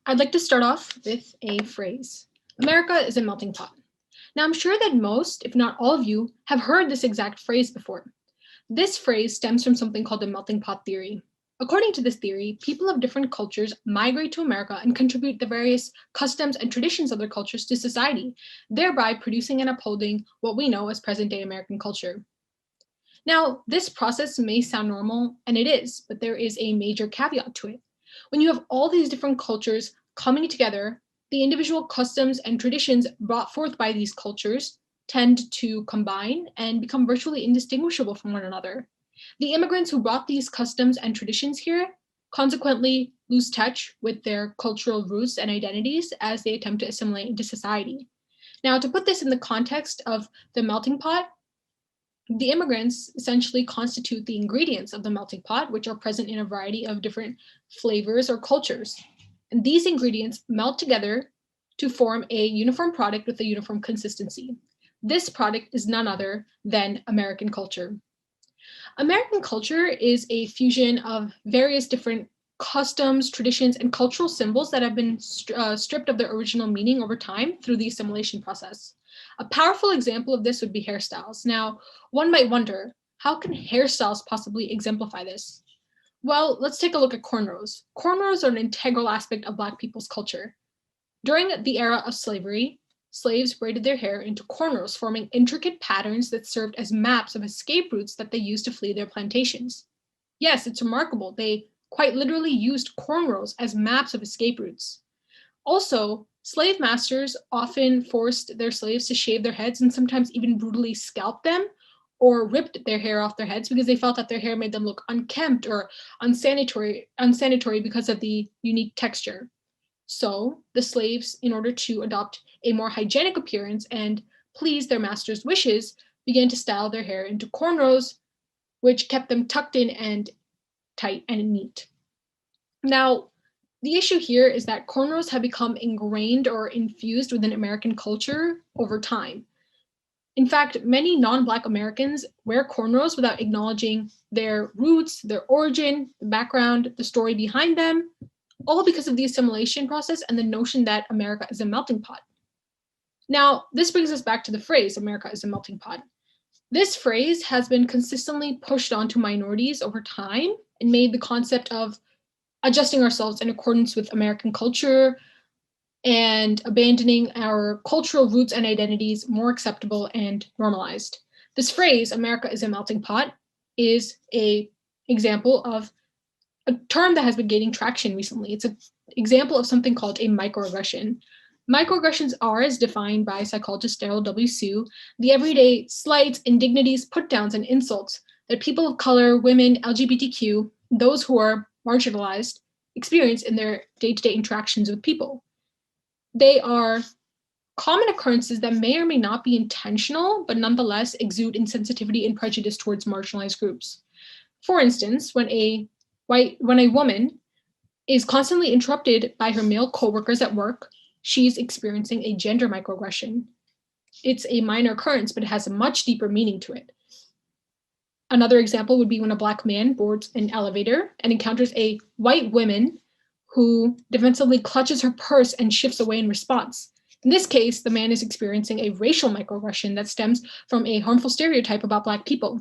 I'd like to start off with a phrase. America is a melting pot. Now, I'm sure that most, if not all of you, have heard this exact phrase before. This phrase stems from something called the melting pot theory. According to this theory, people of different cultures migrate to America and contribute the various customs and traditions of their cultures to society, thereby producing and upholding what we know as present-day American culture. Now, this process may sound normal, and it is, but there is a major caveat to it. When you have all these different cultures coming together, the individual customs and traditions brought forth by these cultures tend to combine and become virtually indistinguishable from one another. The immigrants who brought these customs and traditions here consequently lose touch with their cultural roots and identities as they attempt to assimilate into society. Now, to put this in the context of the melting pot, the immigrants essentially constitute the ingredients of the melting pot, which are present in a variety of different flavors or cultures. And these ingredients melt together to form a uniform product with a uniform consistency. This product is none other than American culture. American culture is a fusion of various different customs, traditions, and cultural symbols that have been stripped of their original meaning over time through the assimilation process. A powerful example of this would be hairstyles. Now, one might wonder, how can hairstyles possibly exemplify this? Well, let's take a look at cornrows. Cornrows are an integral aspect of Black people's culture. During the era of slavery, slaves braided their hair into cornrows, forming intricate patterns that served as maps of escape routes that they used to flee their plantations. Yes, it's remarkable. They quite literally used cornrows as maps of escape routes. Also, slave masters often forced their slaves to shave their heads and sometimes even brutally scalp them or ripped their hair off their heads because they felt that their hair made them look unkempt or unsanitary because of the unique texture. So the slaves, in order to adopt a more hygienic appearance and please their master's wishes, began to style their hair into cornrows, which kept them tucked in and tight and neat. Now, the issue here is that cornrows have become ingrained or infused within American culture over time. In fact, many non-Black Americans wear cornrows without acknowledging their roots, their origin, the background, the story behind them, all because of the assimilation process and the notion that America is a melting pot. Now, this brings us back to the phrase, America is a melting pot. This phrase has been consistently pushed onto minorities over time and made the concept of adjusting ourselves in accordance with American culture and abandoning our cultural roots and identities more acceptable and normalized. This phrase, America is a melting pot, is an example of a term that has been gaining traction recently. It's an example of something called a microaggression. Microaggressions are, as defined by psychologist Daryl W. Sue, the everyday slights, indignities, put-downs, and insults that people of color, women, LGBTQ, those who are marginalized, experience in their day-to-day interactions with people. They are common occurrences that may or may not be intentional, but nonetheless exude insensitivity and prejudice towards marginalized groups. For instance, when a woman is constantly interrupted by her male coworkers at work, she's experiencing a gender microaggression. It's a minor occurrence, but it has a much deeper meaning to it. Another example would be when a Black man boards an elevator and encounters a white woman who defensively clutches her purse and shifts away in response. In this case, the man is experiencing a racial microaggression that stems from a harmful stereotype about Black people.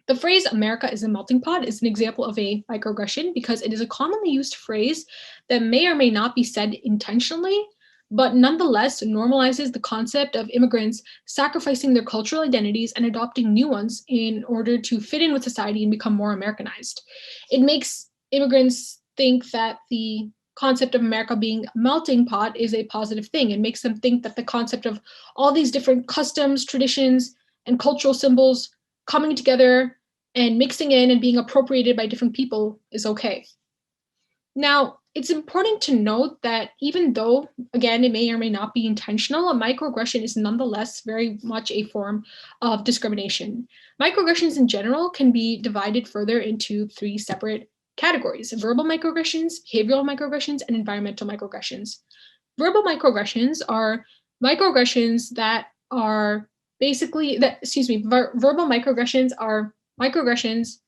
The phrase America is a melting pot is an example of a microaggression because it is a commonly used phrase that may or may not be said intentionally, but nonetheless normalizes the concept of immigrants sacrificing their cultural identities and adopting new ones in order to fit in with society and become more Americanized. It makes immigrants think that the concept of America being a melting pot is a positive thing. It makes them think that the concept of all these different customs, traditions, and cultural symbols coming together and mixing in and being appropriated by different people is okay. Now, it's important to note that even though, again, it may or may not be intentional, a microaggression is nonetheless very much a form of discrimination. Microaggressions in general can be divided further into three separate categories: verbal microaggressions, behavioral microaggressions, and environmental microaggressions. Verbal microaggressions are microaggressions that are verbal microaggressions are microaggressions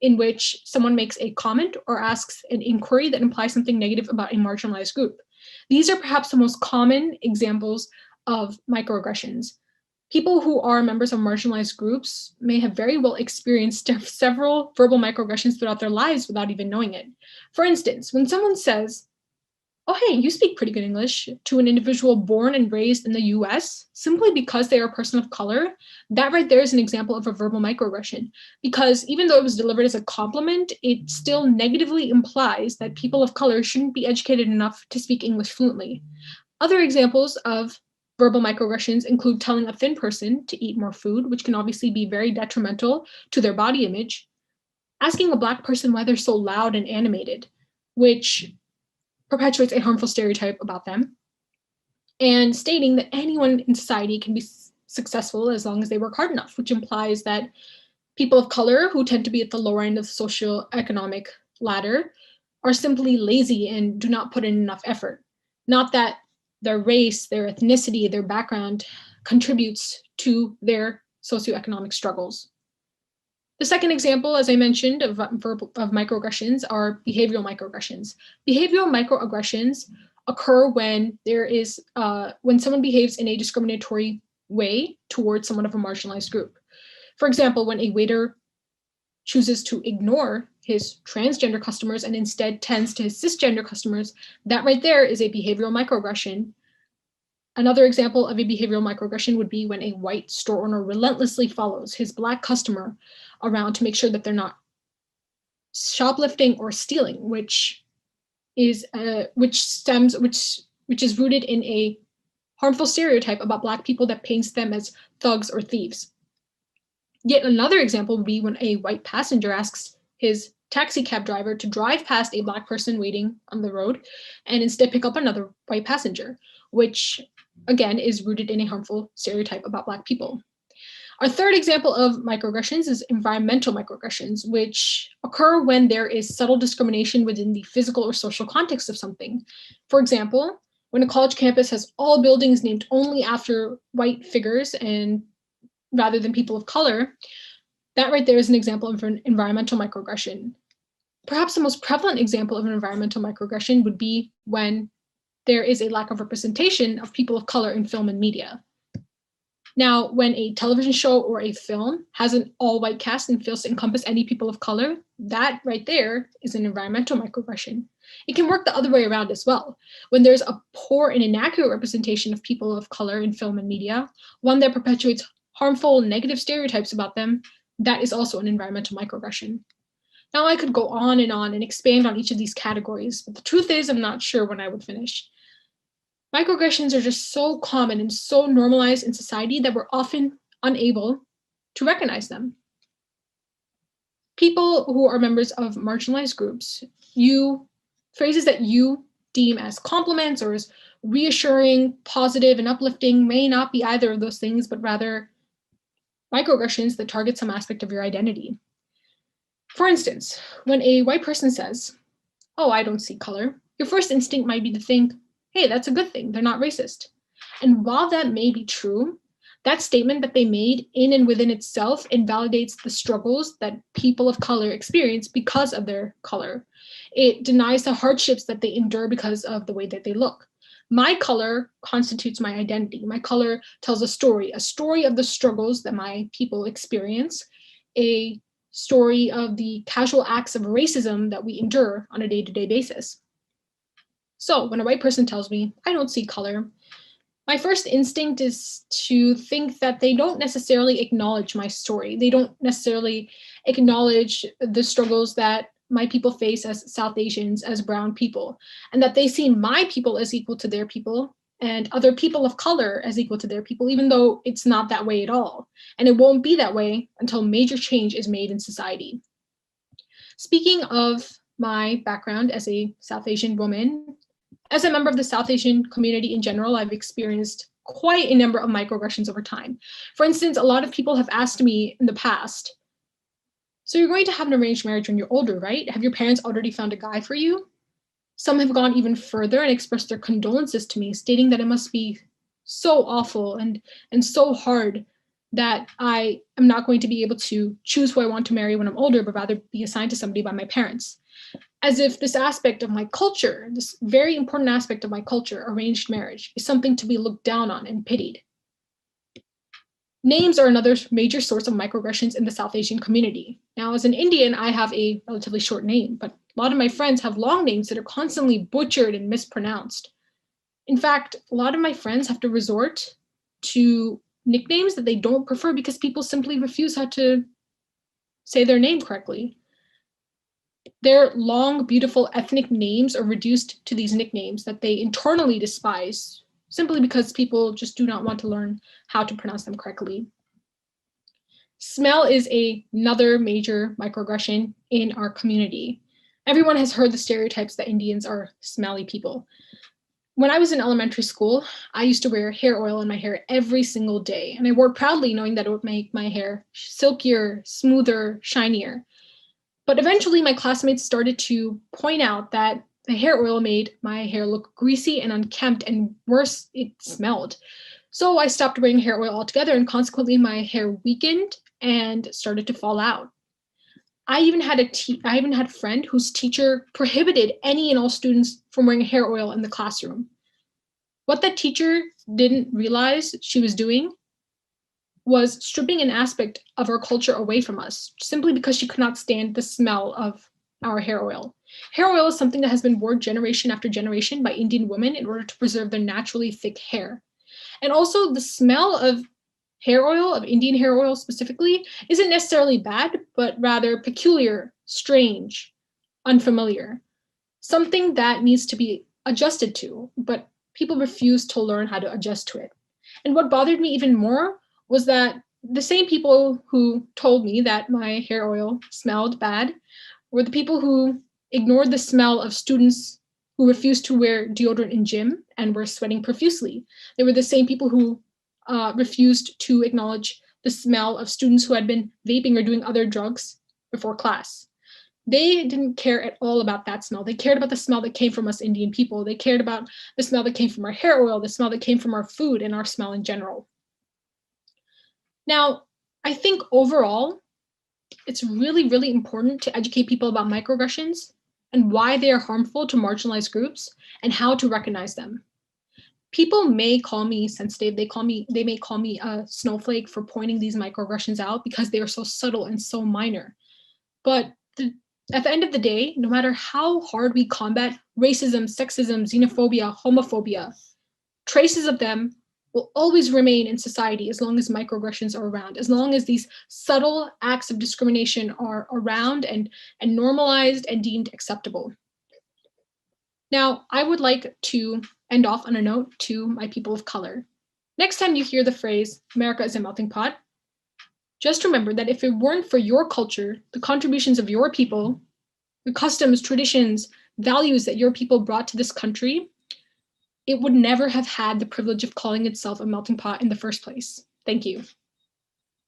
in which someone makes a comment or asks an inquiry that implies something negative about a marginalized group. These are perhaps the most common examples of microaggressions. People who are members of marginalized groups may have very well experienced several verbal microaggressions throughout their lives without even knowing it. For instance, when someone says, "Oh, hey, you speak pretty good English," to an individual born and raised in the US, simply because they are a person of color, that right there is an example of a verbal microaggression. Because even though it was delivered as a compliment, it still negatively implies that people of color shouldn't be educated enough to speak English fluently. Other examples of verbal microaggressions include telling a thin person to eat more food, which can obviously be very detrimental to their body image, asking a Black person why they're so loud and animated, which perpetuates a harmful stereotype about them, and stating that anyone in society can be successful as long as they work hard enough, which implies that people of color who tend to be at the lower end of the socioeconomic ladder are simply lazy and do not put in enough effort. Not that their race, their ethnicity, their background contributes to their socioeconomic struggles. The second example, as I mentioned, of microaggressions are behavioral microaggressions. Behavioral microaggressions occur when when someone behaves in a discriminatory way towards someone of a marginalized group. For example, when a waiter chooses to ignore his transgender customers and instead tends to his cisgender customers, that right there is a behavioral microaggression. Another example of a behavioral microaggression would be when a white store owner relentlessly follows his Black customer around to make sure that they're not shoplifting or stealing, which is rooted in a harmful stereotype about Black people that paints them as thugs or thieves. Yet another example would be when a white passenger asks his taxi cab driver to drive past a Black person waiting on the road and instead pick up another white passenger, which again is rooted in a harmful stereotype about Black people. Our third example of microaggressions is environmental microaggressions, which occur when there is subtle discrimination within the physical or social context of something. For example, when a college campus has all buildings named only after white figures and rather than people of color, that right there is an example of an environmental microaggression. Perhaps the most prevalent example of an environmental microaggression would be when there is a lack of representation of people of color in film and media. Now, when a television show or a film has an all-white cast and fails to encompass any people of color, that right there is an environmental microaggression. It can work the other way around as well. When there's a poor and inaccurate representation of people of color in film and media, one that perpetuates harmful, negative stereotypes about them, that is also an environmental microaggression. Now I could go on and expand on each of these categories, but the truth is I'm not sure when I would finish. Microaggressions are just so common and so normalized in society that we're often unable to recognize them. People who are members of marginalized groups, phrases that you deem as compliments or as reassuring, positive, and uplifting may not be either of those things, but rather microaggressions that target some aspect of your identity. For instance, when a white person says, "Oh, I don't see color," your first instinct might be to think, "Hey, that's a good thing, they're not racist." And while that may be true, that statement that they made in and within itself invalidates the struggles that people of color experience because of their color. It denies the hardships that they endure because of the way that they look. My color constitutes my identity. My color tells a story of the struggles that my people experience, a story of the casual acts of racism that we endure on a day-to-day basis. So when a white person tells me, "I don't see color," my first instinct is to think that they don't necessarily acknowledge my story. They don't necessarily acknowledge the struggles that my people face as South Asians, as brown people, and that they see my people as equal to their people and other people of color as equal to their people, even though it's not that way at all. And it won't be that way until major change is made in society. Speaking of my background as a South Asian woman, as a member of the South Asian community in general, I've experienced quite a number of microaggressions over time. For instance, a lot of people have asked me in the past, "So you're going to have an arranged marriage when you're older, right? Have your parents already found a guy for you?" Some have gone even further and expressed their condolences to me, stating that it must be so awful and so hard that I am not going to be able to choose who I want to marry when I'm older, but rather be assigned to somebody by my parents. As if this aspect of my culture, this very important aspect of my culture, arranged marriage, is something to be looked down on and pitied. Names are another major source of microaggressions in the South Asian community. Now, as an Indian, I have a relatively short name, but a lot of my friends have long names that are constantly butchered and mispronounced. In fact, a lot of my friends have to resort to nicknames that they don't prefer because people simply refuse how to say their name correctly. Their long, beautiful ethnic names are reduced to these nicknames that they internally despise simply because people just do not want to learn how to pronounce them correctly. Smell is another major microaggression in our community. Everyone has heard the stereotypes that Indians are smelly people. When I was in elementary school, I used to wear hair oil in my hair every single day, and I wore it proudly knowing that it would make my hair silkier, smoother, shinier. But eventually my classmates started to point out that the hair oil made my hair look greasy and unkempt, and worse, it smelled. So I stopped wearing hair oil altogether, and consequently my hair weakened and started to fall out. I even had a friend whose teacher prohibited any and all students from wearing hair oil in the classroom. What that teacher didn't realize she was doing was stripping an aspect of our culture away from us simply because she could not stand the smell of our hair oil. Hair oil is something that has been worn generation after generation by Indian women in order to preserve their naturally thick hair. And also the smell of hair oil, of Indian hair oil specifically, isn't necessarily bad, but rather peculiar, strange, unfamiliar. Something that needs to be adjusted to, but people refuse to learn how to adjust to it. And what bothered me even more was that the same people who told me that my hair oil smelled bad were the people who ignored the smell of students who refused to wear deodorant in gym and were sweating profusely. They were the same people who refused to acknowledge the smell of students who had been vaping or doing other drugs before class. They didn't care at all about that smell. They cared about the smell that came from us Indian people. They cared about the smell that came from our hair oil, the smell that came from our food, and our smell in general. Now, I think overall, it's really, really important to educate people about microaggressions and why they are harmful to marginalized groups and how to recognize them. People may call me sensitive. They may call me a snowflake for pointing these microaggressions out because they are so subtle and so minor. But at the end of the day, no matter how hard we combat racism, sexism, xenophobia, homophobia, traces of them will always remain in society as long as microaggressions are around, as long as these subtle acts of discrimination are around and normalized and deemed acceptable. Now, I would like to end off on a note to my people of color. Next time you hear the phrase, America is a melting pot, just remember that if it weren't for your culture, the contributions of your people, the customs, traditions, values that your people brought to this country, it would never have had the privilege of calling itself a melting pot in the first place. Thank you.